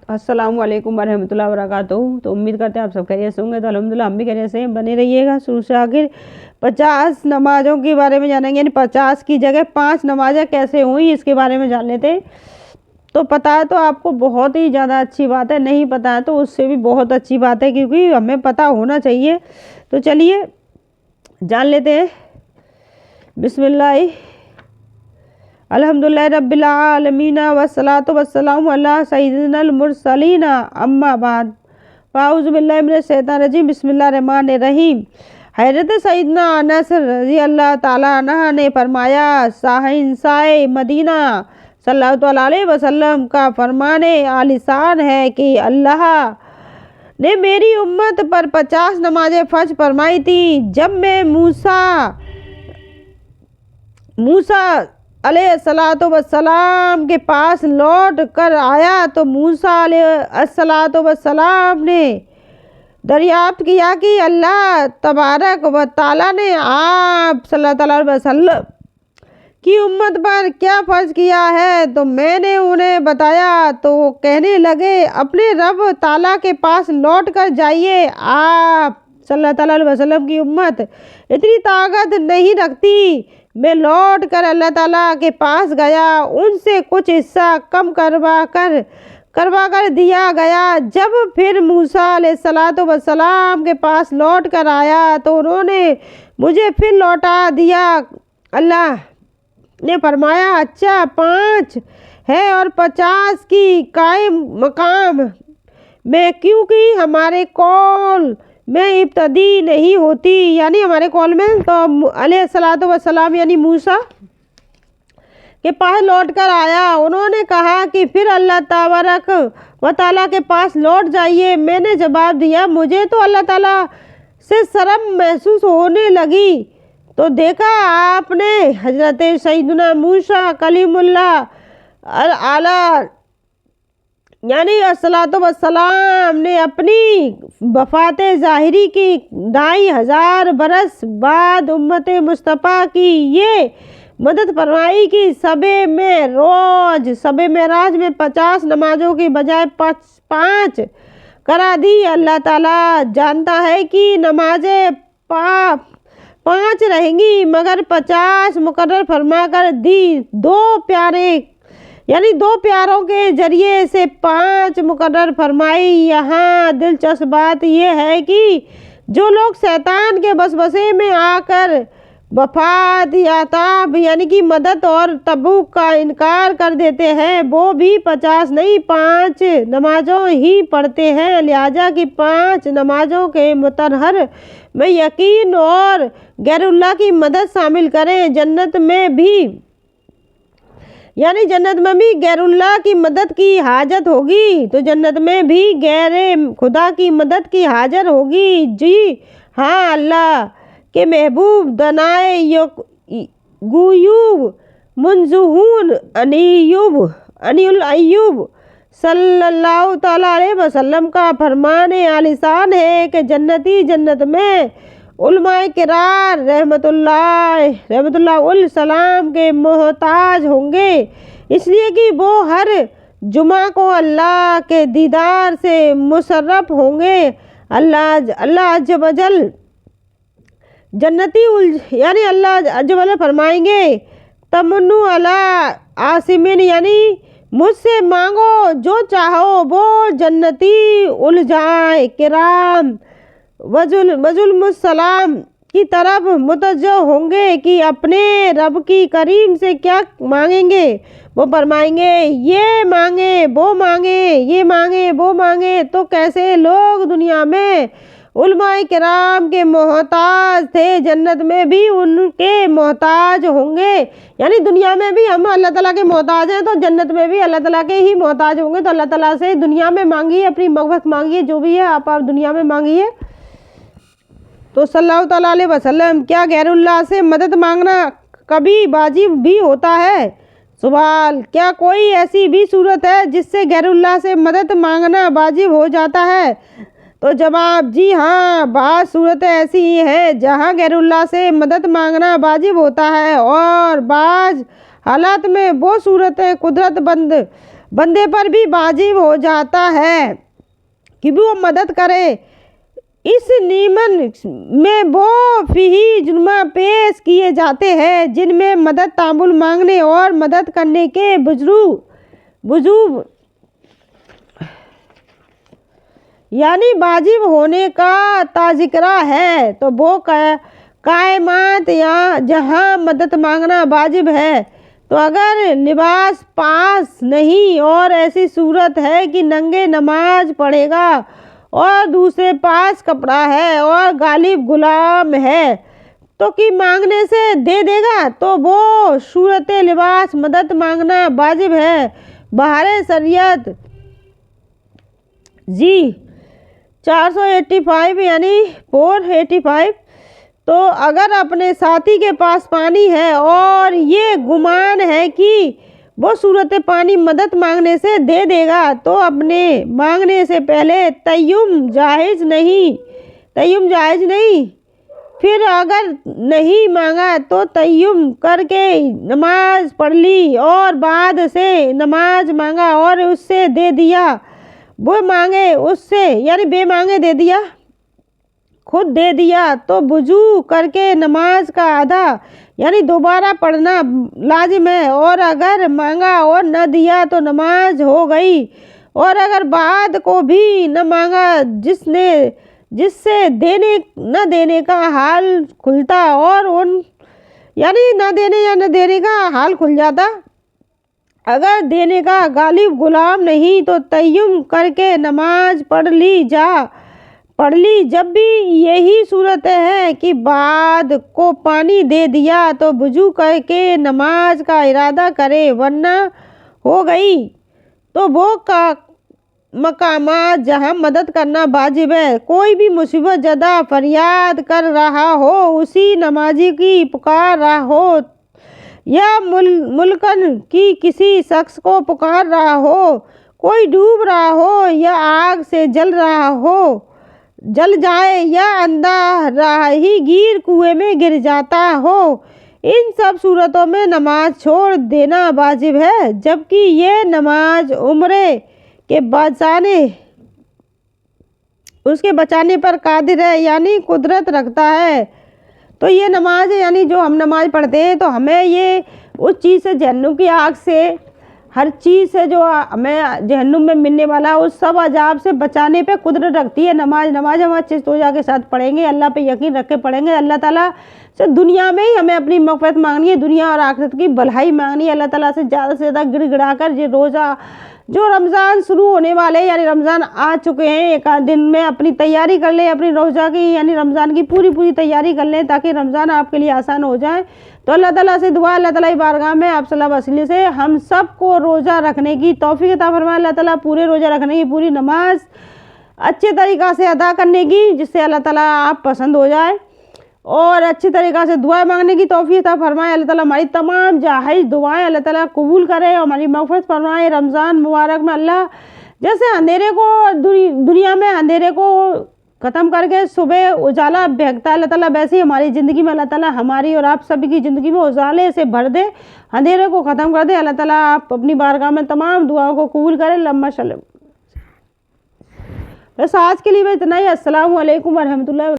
अस्सलाम वालेकुम वरहमतुल्लाहि वबरकातुहू। तो उम्मीद करते हैं आप सब खैरियत से होंगे। तो अल्हम्दुलिल्लाह हम भी खैरियत से हैं। बने रहिएगा शुरू से आखिर। 50 नमाज़ों के बारे में जानेंगे, यानी 50 की जगह 5 नमाज़ें कैसे हुई इसके बारे में जान लेते हैं। तो पता है तो आपको बहुत ही ज़्यादा अच्छी बात है, नहीं पता है तो उससे भी बहुत अच्छी बात है, क्योंकि हमें पता होना चाहिए। तो चलिए जान लेते हैं। बिस्मिल्लाह अल्हम्दुलिल्लाह रब्बिल आलमीन वस्सलातु वस्सलामु अला सय्यिदिनल मुरसलीन अम्मा बाद फाउज़ु बिल्लाहि मिनश शैतानिर रजीम बिस्मिल्लाहिर रहमानिर रहीम। हज़रत सैयदना अनस रज़ी अल्लाह ताला अन्हु ने फरमाया, शहंशाह मदीना सल्लल्लाहु अलैहि वसल्लम का फरमाने आलिशान है कि अल्लाह ने मेरी उम्मत पर 50 नमाज़ें फ़र्ज फरमाई थी। जब मैं मूसा अलैहिस्सलातु वस्सलाम के पास लौट कर आया तो मूसा अलैहिस्सलातु वस्सलाम ने दरियाफ्त किया कि अल्लाह तबारक व तआला ने आप सल्लल्लाहु अलैहि वसल्लम की उम्मत पर क्या फ़र्ज किया है। तो मैंने उन्हें बताया तो वो कहने लगे, अपने रब ताला के पास लौट कर जाइए। आप सल्लल्लाहु अलैहि वसल्लम की उम्मत इतनी ताकत नहीं रखती। मैं लौट कर अल्लाह ताला के पास गया, उनसे कुछ हिस्सा कम करवा कर दिया गया। जब फिर मूसा अलैहिस्सलातु वस्सलाम के पास लौट कर आया तो उन्होंने मुझे फिर लौटा दिया। अल्लाह ने फरमाया, अच्छा 5 है और 50 की कायम मकाम में, क्योंकि हमारे कौल में इब्तदी नहीं होती, यानी हमारे कौल में। तो अलैहिस्सलातु वस्सलाम यानी मूसा के पास लौट कर आया, उन्होंने कहा कि फिर अल्लाह तबारक व तआला के पास लौट जाइए। मैंने जवाब दिया, मुझे तो अल्लाह ताला से शर्म महसूस होने लगी। तो देखा आपने हज़रत सैयदना मूसा कलीमुल्लाह आला यानी अस्सलातु वस्सलाम ने अपनी वफ़ात ज़ाहिरी की 2500 बरस बाद उम्मत मुस्तफ़ा की ये मदद फरमाई कि शबे मेराज में 50 नमाज़ों की बजाय 5 करा दी। अल्लाह ताला जानता है कि नमाज़ें 5 रहेंगी, मगर 50 मुकर्रर फरमा कर दी। 2 प्यारों के जरिए से 5 मुकर्रर फरमाई। यहाँ दिलचस्प बात यह है कि जो लोग शैतान के वसवसे में आकर वफात या ताब यानी कि मदद और तबूक का इनकार कर देते हैं, वो भी 50 नहीं 5 नमाज़ों ही पढ़ते हैं। लिहाजा कि 5 नमाज़ों के मुतहर में यकीन और गैरुल्लाह की मदद शामिल करें। जन्नत में भी गैरुल्लाह की मदद की हाजत होगी तो जन्नत में भी गैर खुदा की मदद की हाजत होगी। जी हाँ, अल्लाह के महबूब दनाए गुयूब मुंजुहून अनियुल अय्यूब सल्लल्लाहु ताला अलैहि वसल्लम का फरमाने आलिशान है कि जन्नती जन्नत में उलमाए किरार रहमतुल्लाह उल सलाम के मोहताज होंगे, इसलिए कि वो हर जुमा को अल्लाह के दीदार से मुशर्रफ होंगे। अल्लाह अज़्ज़ व जल जन्नती यानी अल्लाह अज़्ज़ व जल फरमाएंगे, तमन्नु अला आसिमिन यानी मुझसे मांगो जो चाहो वो जन्नती उलजाए किराम वजुल मुसलाम की तरफ मुतवज्जह होंगे कि अपने रब की करीम से क्या मांगेंगे। वो फरमाएंगे, ये मांगे वो मांगे, ये मांगे वो मांगे। तो कैसे लोग दुनिया में उलमाए किराम के मोहताज थे, जन्नत में भी उनके मोहताज होंगे। यानी दुनिया में भी हम अल्लाह ताला के मोहताज हैं तो जन्नत में भी अल्लाह ताला के ही मोहताज होंगे। तो अल्लाह ताला से दुनिया में मांगिए, अपनी मग़फ़िरत मांगिए, जो भी है आप दुनिया में मांगिए। तो सल्लल्लाहु ताला अलैहि वसल्लम, क्या गैरुल्लाह से मदद मांगना कभी वाजिब भी होता है? सवाल, क्या कोई ऐसी भी सूरत है जिससे गैरुल्लाह से मदद मांगना वाजिब हो जाता है? तो जवाब, जी हाँ, बाज़ सूरतें ऐसी हैं जहाँ गैरुल्लाह से मदद मांगना वाजिब होता है और बाज़ हालात में वो सूरतें कुदरत बंदे पर भी वाजिब हो जाता है कि वो मदद करे। इस नीमन में वो फीही जुर्मा पेश किए जाते हैं जिनमें मदद तामुल मांगने और मदद करने के वजूब यानी वाजिब होने का ताज़िक्रा है। तो वो कायमात या जहाँ मदद मांगना वाजिब है, तो अगर लिबास पास नहीं और ऐसी सूरत है कि नंगे नमाज पढ़ेगा और दूसरे पास कपड़ा है और गालिब गुलाम है तो कि मांगने से दे देगा, तो वो सूरत लिबास मदद मांगना वाजिब है बहारे शरीयत। जी 485 यानी 485। तो अगर अपने साथी के पास पानी है और ये गुमान है कि वो सूरत पानी मदद मांगने से दे देगा, तो अपने मांगने से पहले तय्युम जायज़ नहीं। फिर अगर नहीं मांगा तो तय्युम करके नमाज पढ़ ली और बाद से नमाज मांगा और उससे दे दिया। वो मांगे उससे यानी बेमांगे दे दिया, खुद दे दिया, तो वुजू करके नमाज का आधा यानी दोबारा पढ़ना लाजिम है। और अगर मांगा और न दिया तो नमाज हो गई। और अगर बाद को भी न मांगा जिससे न देने का हाल खुलता और उन यानी न देने या न देने का हाल खुल जाता। अगर देने का गालिब गुलाम नहीं तो तय्युम करके नमाज पढ़ ली। जब भी यही सूरत है कि बाद को पानी दे दिया तो वुजू करके नमाज का इरादा करे, वरना हो गई। तो वो का मकामात जहाँ मदद करना वाजिब है। कोई भी मुसीबत ज़दा फरियाद कर रहा हो, उसी नमाजी की पुकार रहा हो, या मुल्कन की किसी शख्स को पुकार रहा हो, कोई डूब रहा हो या आग से जल जाए या अंधा राहीगीर कुएं में गिर जाता हो, इन सब सूरतों में नमाज छोड़ देना वाजिब है। जबकि ये नमाज उम्रे के उसके बचाने पर कादिर है यानी कुदरत रखता है। तो ये नमाज है यानी जो हम नमाज पढ़ते हैं तो हमें ये उस चीज़ से जहन्नुम की आग से हर चीज़ से जो हमें जहन्नुम में मिलने वाला उस सब अजाब से बचाने पे कुदरत रखती है नमाज हम अच्छे तोजा के साथ पढ़ेंगे, अल्लाह पे यकीन रख के पढ़ेंगे। अल्लाह ताला से दुनिया में ही हमें अपनी मग़फ़िरत मांगनी है, दुनिया और आखिरत की भलाई मांगनी है। अल्लाह ताला से ज़्यादा गिड़गिड़ा कर ये रोज़ा जो रमज़ान शुरू होने वाले यानी रमज़ान आ चुके हैं, एक आध दिन में अपनी तैयारी कर लें, अपनी रोज़ा की यानी रमज़ान की पूरी तैयारी कर लें ताकि रमज़ान आपके लिए आसान हो जाए। तो अल्लाह ताला से दुआ, अल्लाह ताला की बारगाह में आप सल्लल्लाहु अलैहि वसल्लम से हम सब को रोज़ा रखने की तौफीक अता फरमाए। अल्लाह ताला पूरे रोज़ा रखने की, पूरी नमाज अच्छे तरीक़ा से अदा करने की, जिससे अल्लाह ताला आप पसंद हो जाए, और अच्छी तरीक़ा से दुआ मांगने की तौफीक अता फरमाए। अल्लाह ताला हमारी तमाम जायज़ दुआएं अल्लाह ताला कबूल करे और हमारी मग़फ़िरत फरमाए। रमज़ान मुबारक में अल्लाह जैसे अंधेरे को दुनिया में अंधेरे को ख़त्म करके सुबह उजाला बहकता है, अल्लाह ताला वैसे ही हमारी ज़िंदगी में अल्लाह ताला हमारी और आप सभी की ज़िंदगी में उजाले से भर दे, अंधेरे को ख़त्म कर दे। अल्लाह ताला आप अपनी बारगाह में तमाम दुआओं को कबूल करें। लम्मा सल्लम। बस आज के लिए मैं इतना ही। अस्सलामु अलैकुम व रहमतुल्लाहि।